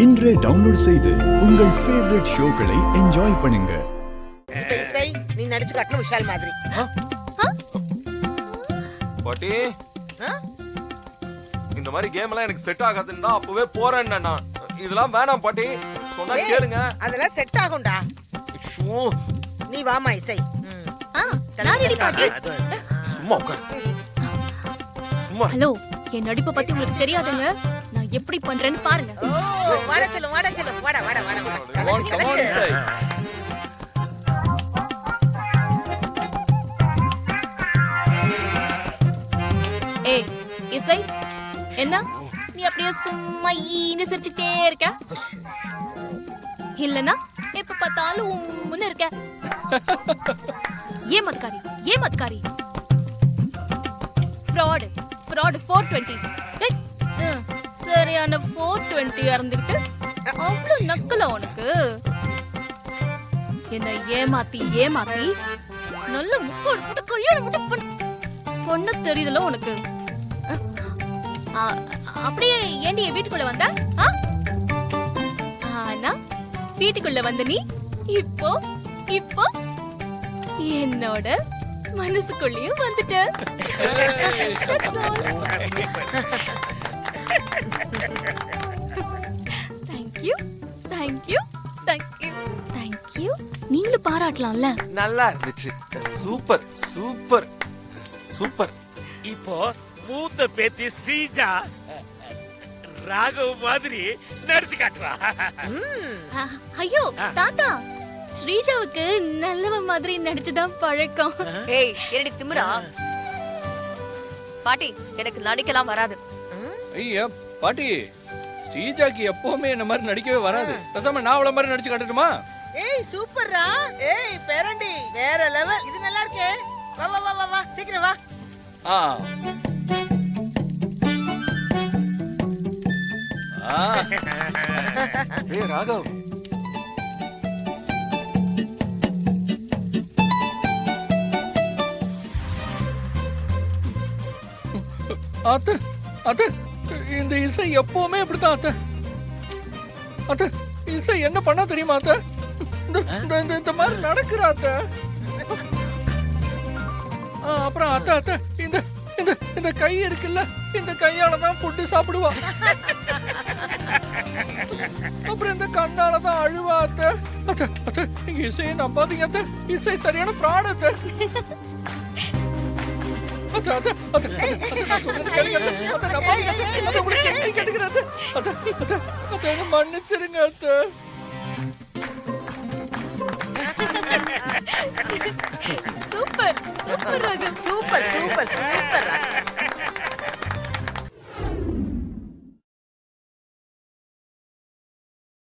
இன்றே டவுன்லோட் செய்து உங்கள் ஃபேவரட் ஷோக்களை என்ஜாய் பண்ணுங்க. இசை நீ நடிச்சு காட்டணும் விஷால் மாதிரி. பாட்டி இந்த மாதிரி கேம் எல்லாம் எனக்கு செட் ஆகாதுன்னா அப்பவே போறேன். நான் இதெல்லாம் வேணாம் பாட்டி, சொன்னா கேளுங்க. அதெல்லாம் செட் ஆகும்டா. நீ வாமா இசை. சும்மா உட்காரு. சும்மா. ஹலோ, என் நடிப்பை பத்தி உங்களுக்கு தெரியாதுங்க. நான் எப்படி பண்றேன்னு பாருங்க. வாடா செல்லும், வாடா செல்லும், வாடா வாடா வாடா வாடா. கலக்கு. ஏய் இசை, என்ன நீ அப்படியே சும்மா ஈன்னு சிரிச்சுக்கிட்டே இருக்க? இல்லனா எப்ப பார்த்தாலும் உம்முன்னு இருக்க. ஏமாத்துக்காரி ஃப்ராட் 420. சரியான 420 இறந்துக்கிட்டு அவ்வளவு நக்கலா உனக்கு? என்ன ஏமாத்தி நல்ல முக்கோடு போட்டு கல்யாணம் மட்டும் பொண்ணு தெரியுதுல உனக்கு? அப்படியே ஏண்டி வீட்டுக்குள்ள வந்த? ஆனா வீட்டுக்குள்ள வந்த நீ இப்போ என்னோட மனசுக்குள்ளேயும் வந்துட்ட. தேங்க்யூ. நீங்களும் பாராட்டலாம்ல. நல்லா இருந்துச்சு. சூப்பர். இப்போ மூத்த பேத்தி ஸ்ரீஜா ராகவ் மாதிரி நடிச்சு காட்டுறா. ஐயோ தாத்தா, ஸ்ரீஜாவுக்கு நல்லவ மாதிரி நடிச்சுதான் பழக்கம். ஏய் என்னடி திமிரா? பாட்டி, எனக்கு நடிக்கலாம் வராது. ஐயா பாட்டி, ஸ்ரீஜாக்கு எப்பவுமே என்ன மாதிரி நடிக்கவே வராது. பேசாம நான் அவள மாதிரி நடிச்சு காட்டட்டுமா? ஏய் சூப்பர்ரா. ஏய் பேரண்டி வேற லெவல். இது நல்லா இருக்கே. வா வா வா வா சீக்கிரம் வா. ஏய் ராகவ், அத்த இந்த இசை எப்பவுமே இப்படித்தான். அத்த இசை என்ன பண்ணா தெரியுமா? இந்த மாதிரி நடக்கிறா. அப்புறம் அத்த இந்த இந்த கை இருக்குல்ல, இந்த கையாலதான் ஃபுட்டு சாப்பிடுவா. அப்புறம் இந்த கண்ணாலதான் அழுவா. அத்த இசையை நம்பாதீங்க. இசை சரியான ஃப்ராட். மன்னிச்சிருங்க. சூப்பர். சூப்பர்.